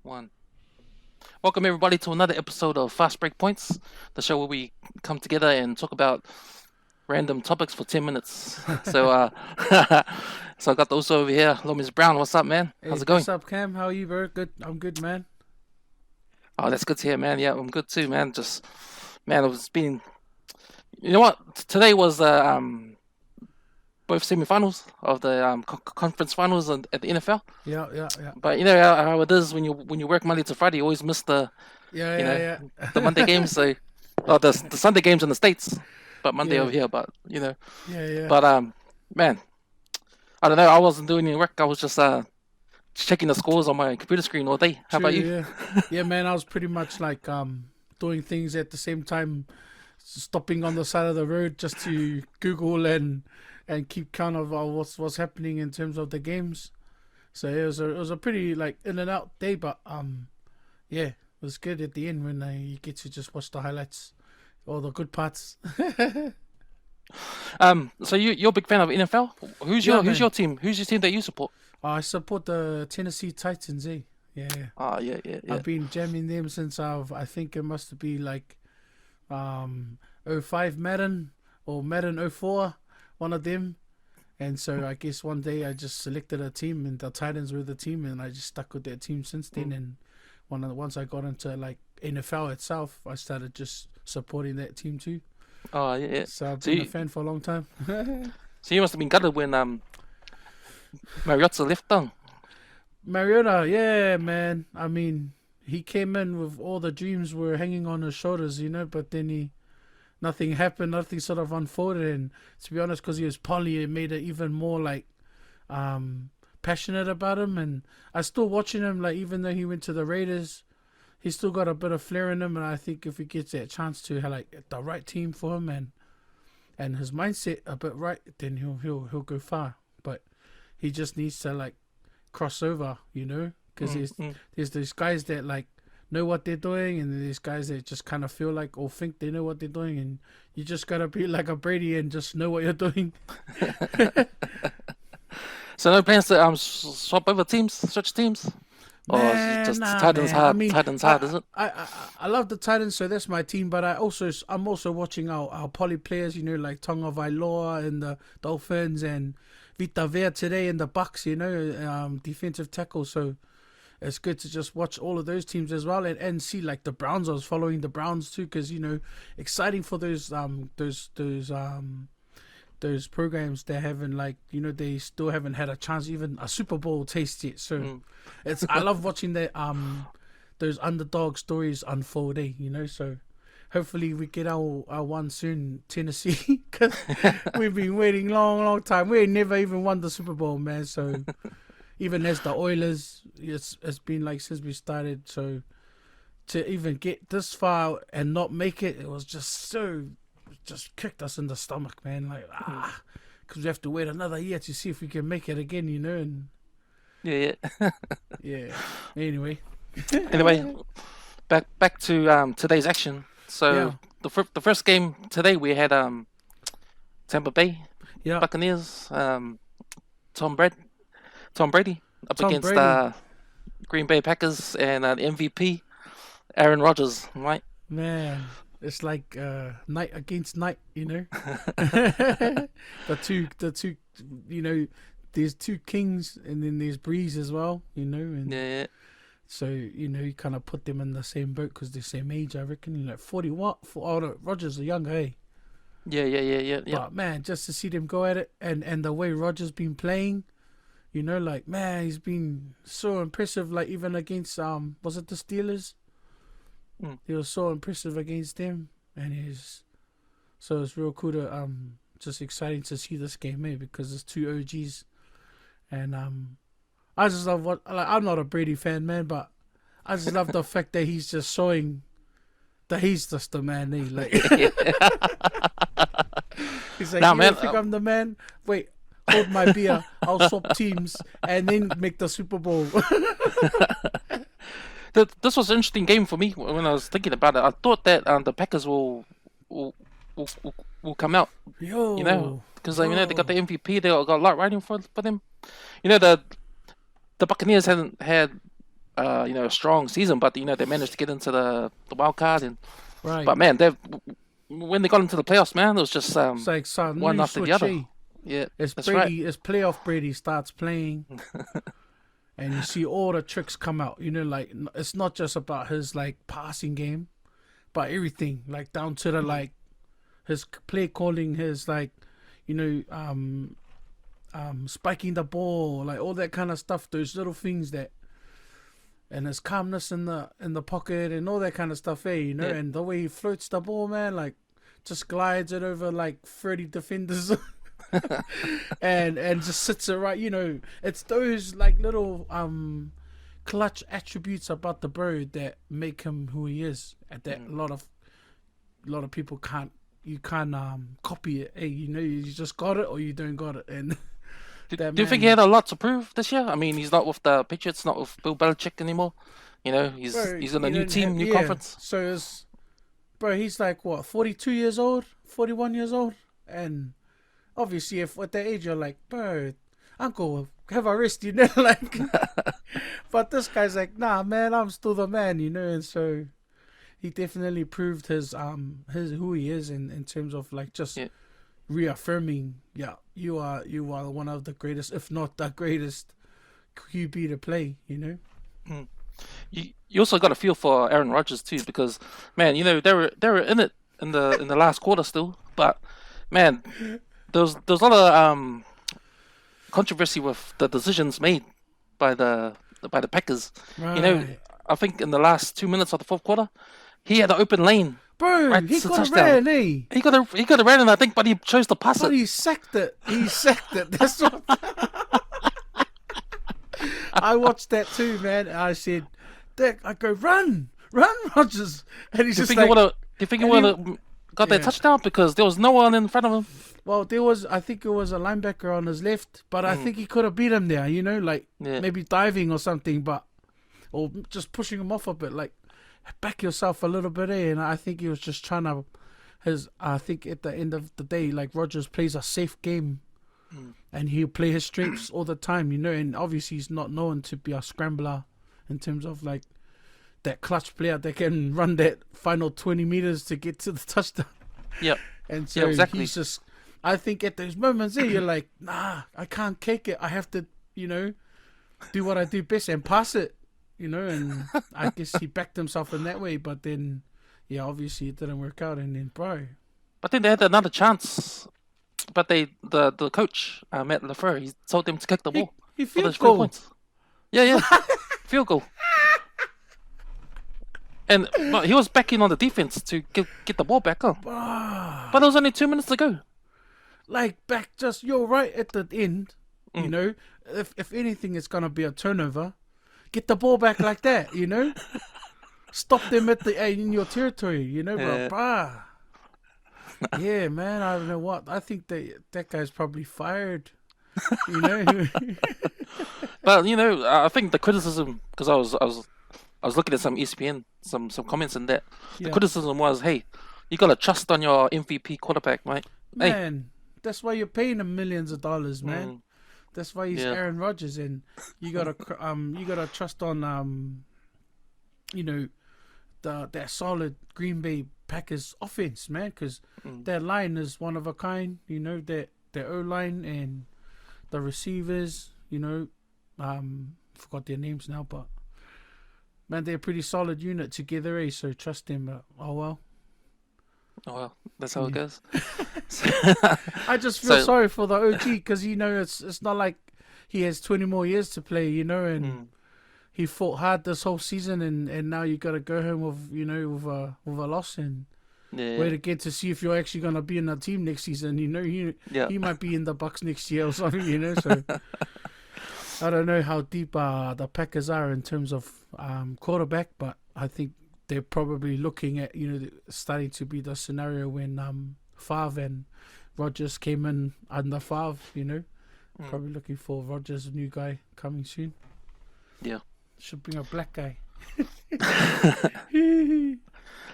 One. Welcome everybody to another episode of Fast Break Points, the show where we come together and talk about random topics for 10 minutes. So I got those over here. Lomez Brown, what's up, man? Hey, How's it going? what's up, Cam? How are you, bro? Good. I'm good, man. Oh, that's good to hear, man. Yeah, I'm good too, man. Just, man, it's been. You know what? Today was both semifinals of the conference finals at the NFL. Yeah, yeah, yeah, But you know how it is when you work Monday to Friday, you always miss yeah, you know yeah, the Monday yeah, games. So, the Sunday games in the States, but Monday yeah, over here. But yeah, yeah. but man, I don't know. I wasn't doing any work. I was just checking the scores on my computer screen all day. How True. about you? Yeah, yeah, man. I was pretty much like doing things at the same time, stopping on the side of the road just to Google and keep count of what's happening in terms of the games. So it was a pretty like in and out day, but yeah, it was good at the end when you get to just watch the highlights, all the good parts. So you're a big fan of NFL. Who's Yeah, your man. team? Who's your team that you support? I support the Tennessee Titans, eh? Yeah, yeah. Oh yeah, yeah, yeah. I've been jamming them since I think it must be like um '05 Madden or Madden '04, one of them. And so I guess one day I just selected a team and the Titans were the team and I just stuck with that team since then. Mm. And once I got into like NFL itself, I started just supporting that team too. Oh yeah, yeah. So I've So been a you, fan for a long time. so you must have been gutted when Mariota left down. Mariota, yeah, man. I mean, he came in with all the dreams were hanging on his shoulders, but then nothing happened, nothing sort of unfolded. And to be honest, because he was poly, it made it even more like um, passionate about him. And I still watching him, like even though he went to the Raiders, he's still got a bit of flair in him. And I think if he gets that chance to have like the right team for him and his mindset a bit right, then he'll go far. But he just needs to like crossover, because Mm, there's mm. there's those guys that like know what they're doing, and there's guys that just kind of feel like or think they know what they're doing, and you just gotta be like a Brady and just know what you're doing. So no plans to swap over teams, switch teams, or is it Man, just nah, Titans man. I hard? mean, Titans hard, is I it? I I, I love the Titans, so that's my team. But I'm also watching our poly players, like Tonga Vailoa and the Dolphins and Vita Vea today and the Bucks, defensive tackle. So it's good to just watch all of those teams as well and see like the Browns. I was following the Browns too because exciting for those programs that haven't like they still haven't had a chance even a Super Bowl taste yet. So Mm. it's I love watching those underdog stories unfold. So hopefully we get our one soon, Tennessee, because we've been waiting long time. We ain't never even won the Super Bowl, man. So even as the Oilers, it's been like since we started. So to even get this far and not make it, it was just kicked us in the stomach, man. Like Mm. because we have to wait another year to see if we can make it again. And Yeah, yeah. yeah. Anyway, Anyway, back to today's action. yeah, So the first game today we had Tampa Bay yeah. Buccaneers, Tom Brady Tom Brady up Tom against Brady, Green Bay Packers and the MVP Aaron Rodgers, right? man. It's like night against night. The two, there's two kings, and then there's Breeze as well, and Yeah, so you kind of put them in the same boat because they're same age, I reckon. 40 what? Oh no, Rogers are younger, eh? yeah. But man, just to see them go at it, and the way Rogers been playing, like man, he's been so impressive. Like even against was it the Steelers? Mm. He was so impressive against them, and he's so it's real cool to just exciting to see this game, eh? Because it's two OGs, and I just love what like I'm not a Brady fan, man, but I just love the fact that he's just showing that he's just the man. Like he's like, Now, you don't man, think I'm the man? Wait, hold my beer. I'll swap teams and then make the Super Bowl. this was an interesting game for me when I was thinking about it. I thought that the Packers will will come out, Yo, because they got yo, the MVP. They got a lot riding for them. You know the Buccaneers hadn't had a strong season, but they managed to get into the wild card. Right. But man, they when they got into the playoffs, man, it was just It's like some one new after the other. switch. Yeah, As that's right. Brady, as playoff Brady starts playing, and you see all the tricks come out. Like it's not just about his like passing game, but everything, like down to the like his play calling, his like, you know, spiking the ball, like all that kind of stuff. Those little things that, and his calmness in the pocket and all that kind of stuff. Yeah. And the way he floats the ball, man, like just glides it over like 30 defenders. and just sits it right. It's those like little clutch attributes about the bird that make him who he is. And that a lot of people can't copy it. Hey, you just got it or you don't got it. And Do you think he had a lot to prove this year? I mean, he's not with the Patriots, not with Bill Belichick anymore. He's bro, he's in a he new didn't team, have- new yeah. conference. So bro, he's like what, 42 years old, 41 years old, and obviously if at that age you're like, bro, uncle, have a rest, like. But this guy's like, nah, man, I'm still the man, and so he definitely proved his who he is in terms of like just Yeah. reaffirming, yeah, you are one of the greatest, if not the greatest QB to play, You also got a feel for Aaron Rodgers too, because man, they were in it in the last quarter still, but man, there's a lot of controversy with the decisions made by the Packers. Right. I think in the last 2 minutes of the fourth quarter, he had an open lane. Bro, Right, he it's a got a touchdown. ran, eh? He could have ran, and I think, but he chose to pass But it. he sacked it. That's what. I watched that too, man. And I said, Dick, I go, run, Rogers. And he's Do you just think like, he would have? Do you think he and would have got that yeah. touchdown because there was no one in front of him? well, I think it was a linebacker on his left, but I think he could have beat him there, like Yeah. maybe diving or something, or just pushing him off a bit, like back yourself a little bit, And I think he was just trying to, I think at the end of the day, like Rogers plays a safe game. And he'll play his strengths all the time, and obviously he's not known to be a scrambler in terms of like that clutch player that can run that final 20 meters to get to the touchdown. Yep. And so Yeah, exactly. he's just, I think at those moments there, you're like, nah, I can't kick it. I have to, do what I do best and pass it, and I guess he backed himself in that way. But then, yeah, obviously it didn't work out. And then, bro, I think they had another chance, but the coach Matt LaFleur, he told them to kick the ball he for the field 3 goal. points. Yeah, field goal. But he was backing on the defense to get the ball back on. But there was only 2 minutes to go. Like back, you're right at the end. If anything, it's gonna be a turnover. Get the ball back like that. Stop them in your territory. Yeah. But yeah, man, I don't know what. I think that guy's probably fired. But I think the criticism, because I was looking at some ESPN, some comments in that. The Yeah. criticism was, hey, you gotta trust on your MVP quarterback, mate. Hey, Man, that's why you're paying him millions of dollars, man. That's why he's Yeah. Aaron Rodgers, and you gotta trust on that solid Green Bay Packers offense, man, because their line is one of a kind. Their O line and the receivers. Forgot their names now, but man, they're a pretty solid unit together, So trust them. Oh well. oh well, that's how it goes. I just feel So- sorry for the OG because it's not like he has 20 more years to play, and he fought hard this whole season, and now you got to go home with a loss and Yeah. wait again to see if you're actually gonna be in the team next season. Yeah. He might be in the Bucks next year or something. So I don't know how deep the Packers are in terms of quarterback, but I think they're probably looking at starting to be the scenario when Favre and Rodgers came in under Favre. Probably looking for Rodgers, new guy coming soon. Yeah. Should bring a black guy.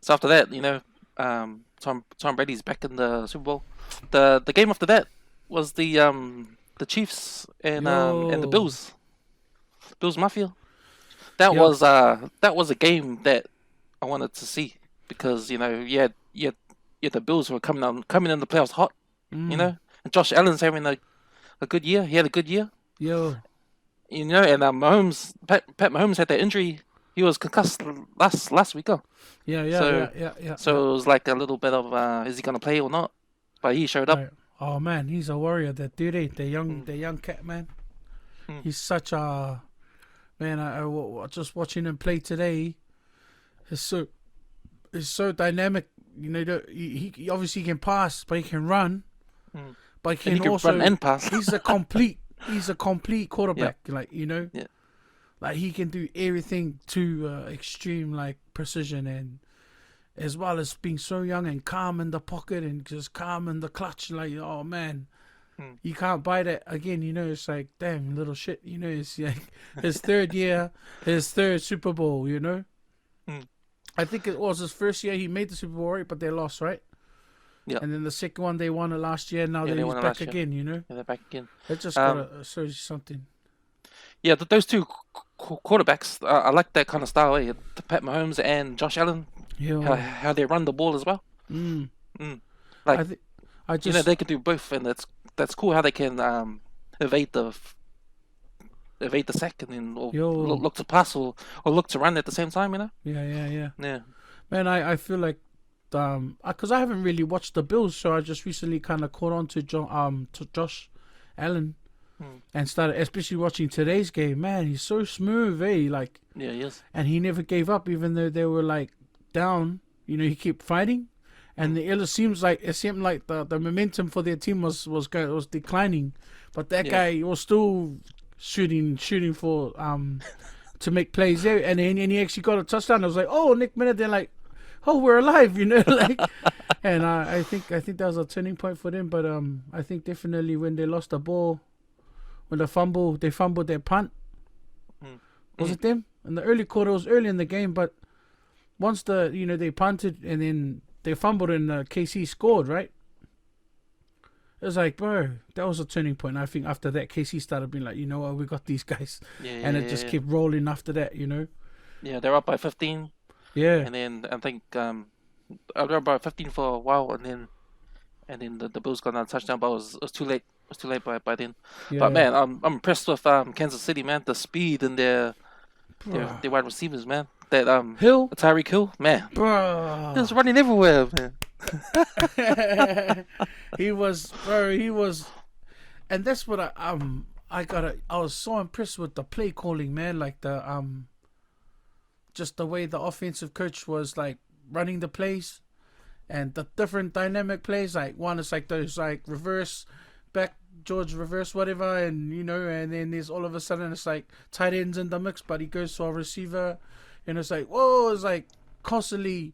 So after that, Tom Brady's back in the Super Bowl. The game after that was the Chiefs and the Yo. Bills Mafia. Yo, that was a game that I wanted to see because you had the Bills who were coming in the playoffs hot, you mm, know, and Josh Allen's having a good year. He had a good year, yo, and Pat Mahomes had that injury. He was concussed last week, yeah, yeah, so yeah, yeah, yeah, yeah. so it was like a little bit of is he gonna play or not? But he showed up. Right. Oh man, he's a warrior. That dude, Mm, the young cat, man. mm, He's such a man. Just watching him play today. He's so he's so dynamic. You know, he obviously can pass, but he can run. mm. But he And he can could run also and pass. he's a complete Yeah, quarterback. Like yeah, like he can do everything to extreme like precision, and as well as being so young and calm in the pocket and just calm in the clutch. Like, oh man, mm, you can't buy that again. It's like, damn, little shit. It's like his third year, his third Super Bowl. mm. I think it was his first year he made the Super Bowl, right? But they lost, right? Yeah. And then the second one they won it last year. Now Yeah, that they he's won it back last year. again. Yeah, they're back again. It just Um, gotta show you something. yeah, those two quarterbacks, I like that kind of style. The Pat Mahomes and Josh Allen, Yo, how they run the ball as well. mm, Mm. I Like think I just they can do both, and that's cool how they can evade the evade the sack and then or yo, look to pass or look to run at the same time. yeah, yeah, yeah. Yeah. Man, I feel like because I haven't really watched the Bills, so I just recently kind of caught on to to Josh Allen Mm. and started, especially watching today's game. Man, he's so smooth, eh? Like, Yeah, he is. and he never gave up, even though they were like down. He kept fighting, and Mm. it seemed like the momentum for their team was declining, but that Yeah. guy was still shooting for to make plays there, and he actually got a touchdown. I was like, oh, Nick Minute, they're like, oh, we're alive, like, and I think that was a turning point for them. But I think definitely when they lost the ball, when they fumbled their punt. Mm. Was Mm. it them in the early quarter? It was early in the game, but once they punted and then they fumbled and KC scored, right? It was like, bro, that was a turning point. I think after that, KC started being like, you know what, we got these guys, Yeah, and yeah, it yeah, just yeah. kept rolling after that. Yeah, they're up by 15, Yeah, and then I think they're up by 15 for a while, and then the Bills got another touchdown, but it was too late. It was too late by then. But yeah. man, I'm impressed with Kansas City, man. The speed and Bruh. their wide receivers, man. That Hill, Tyreek Hill, man, he was bruh. running everywhere, man. He was, and that's what I was so impressed with the play calling, man. Like just the way the offensive coach was like running the plays and the different dynamic plays. Like one is like those like reverse back George reverse whatever, and then there's all of a sudden it's like tight ends in the mix, but he goes to a receiver, and it's like whoa, it's like constantly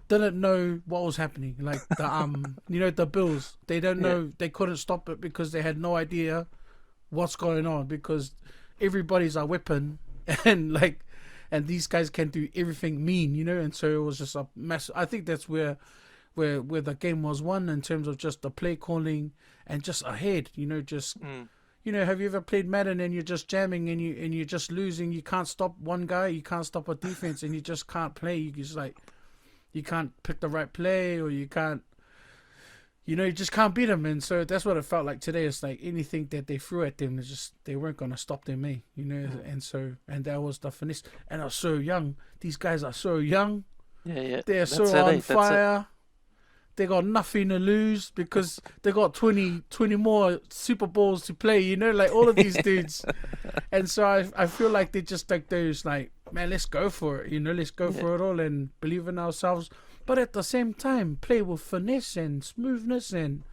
didn't know what was happening. Like the Bills, they don't Yeah, know, they couldn't stop it because they had no idea what's going on because everybody's a weapon and like and these guys can do everything mean, and so it was just a mess. I think that's where the game was won in terms of just the play calling and just ahead, just mm, have you ever played Madden and you're just jamming and you're just losing, you can't stop one guy, you can't stop a defense, and you just can't play. You just like you can't pick the right play, or you can't, you just can't beat them. And so that's what it felt like today. It's like anything that they threw at them, is just they weren't gonna stop them, mm. and that was the finesse. And I was so young. These guys are so young. Yeah, yeah. They're so That's it, on That's it. fire. They got nothing to lose because they got 20 more Super Bowls to play, like all of these dudes. And so I feel like they're just like those, like, man, let's go for it, let's go Yeah, for it all and believe in ourselves. But at the same time, play with finesse and smoothness, and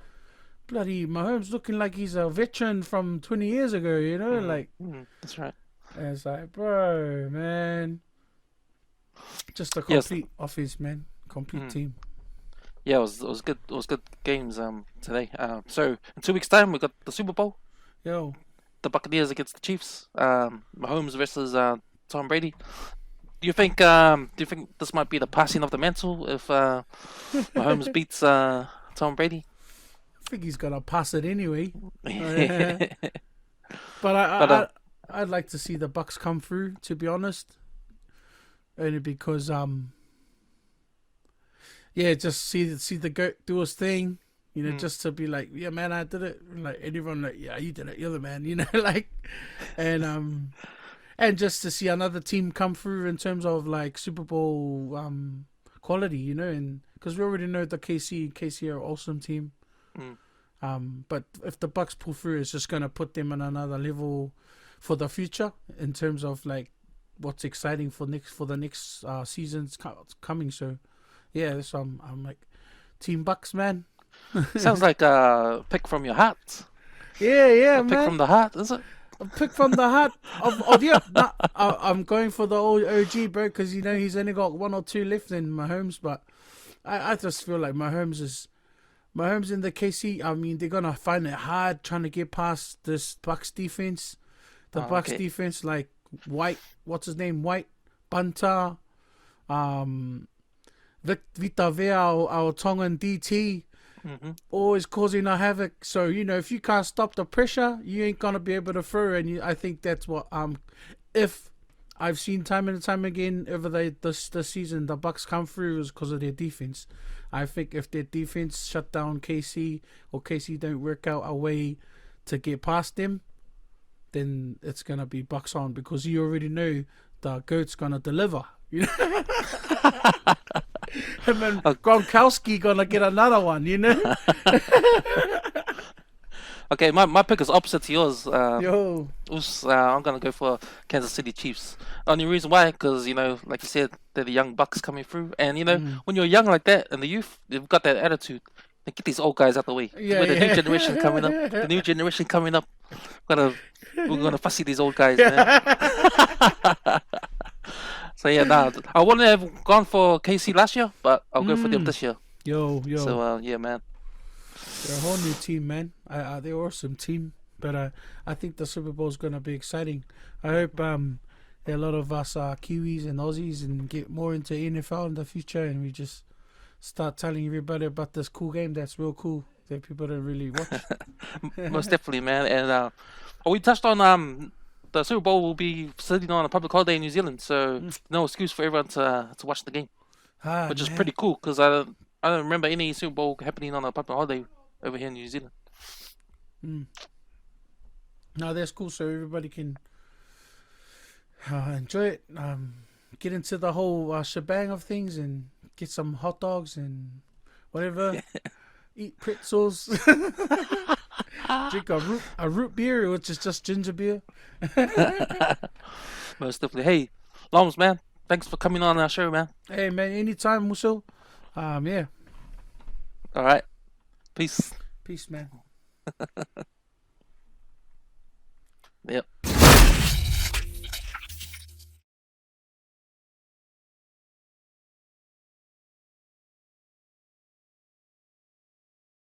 bloody Mahomes looking like he's a veteran from 20 years ago, like, that's right. and it's like, bro, man, just a Yes. complete offense, man, complete Mm. team. Yeah, it was good. It was good games today. So in 2 weeks' time we got the Super Bowl. Yo, The Buccaneers against the Chiefs. Mahomes versus Tom Brady. Do you think this might be the passing of the mantle if Mahomes beats Tom Brady? I think he's gonna pass it anyway. but But uh, I'd like to see the Bucks come through. To be honest, only because yeah, just see the goat do his thing. Mm. Just to be like, yeah, man, I did it. Like everyone, like, yeah, you did it. You're the man. Like, and just to see another team come through in terms of like Super Bowl quality, and because we already know the KC are an awesome team. Mm. But if the Bucks pull through, it's just gonna put them on another level for the future in terms of like what's exciting for the next seasons coming. So yeah, that's why I'm like Team Bucks, man. Sounds like a pick from your heart. Yeah, A pick from man. the heart, is it? A pick from the heart of yeah. Nah, I'm going for the old OG, bro, because he's only got one or two left in Mahomes, but I just feel like Mahomes in the KC. I mean, they're gonna find it hard trying to get past this Bucks defense. The Oh, Bucks okay. defense, like White, what's his name, White, Bunter, um, Vita Vea, our Tongan DT, Hmm. always causing a havoc. So if you can't stop the pressure, you ain't gonna be able to throw. And I think that's what if I've seen time and time again over this season, the Bucks come through is because of their defense. I think if their defense shut down KC or KC don't work out a way to get past them, then it's gonna be Bucks on because you already know the goat's gonna deliver. And then Gronkowski gonna get another one. Okay, my pick is opposite to yours. Yo. I'm gonna go for Kansas City Chiefs. Only reason why, because like you said, they're the young bucks coming through, and Mm. when you're young like that and the youth, they've got that attitude. They get these old guys out the way. Yeah, With the new generation coming up, yeah. gonna we're gonna fussy these old guys, man. Yeah. So yeah, nah, I wouldn't have gone for KC last year, but I'll go for them Mm. this year. Yo. So yeah, man. They're a whole new team, man. They're an awesome team. But I think the Super Bowl is gonna be exciting. I hope a lot of us are Kiwis and Aussies and get more into NFL in the future, and we just start telling everybody about this cool game that's real cool that people don't really watch. Most definitely, man. And we touched on the Super Bowl will be sitting on a public holiday in New Zealand, so no excuse for everyone to watch the game, which is Man. pretty cool because I don't remember any Super Bowl happening on a public holiday over here in New Zealand. Mm. No, that's cool. So everybody can enjoy it. Get into the whole shebang of things and get some hot dogs and whatever. Eat pretzels. Drink a root beer, which is just ginger beer. Most definitely. Hey, Loms, man, thanks for coming on our show, man. Hey man, anytime, Musso. Yeah. All right, peace. Peace, man. Yep.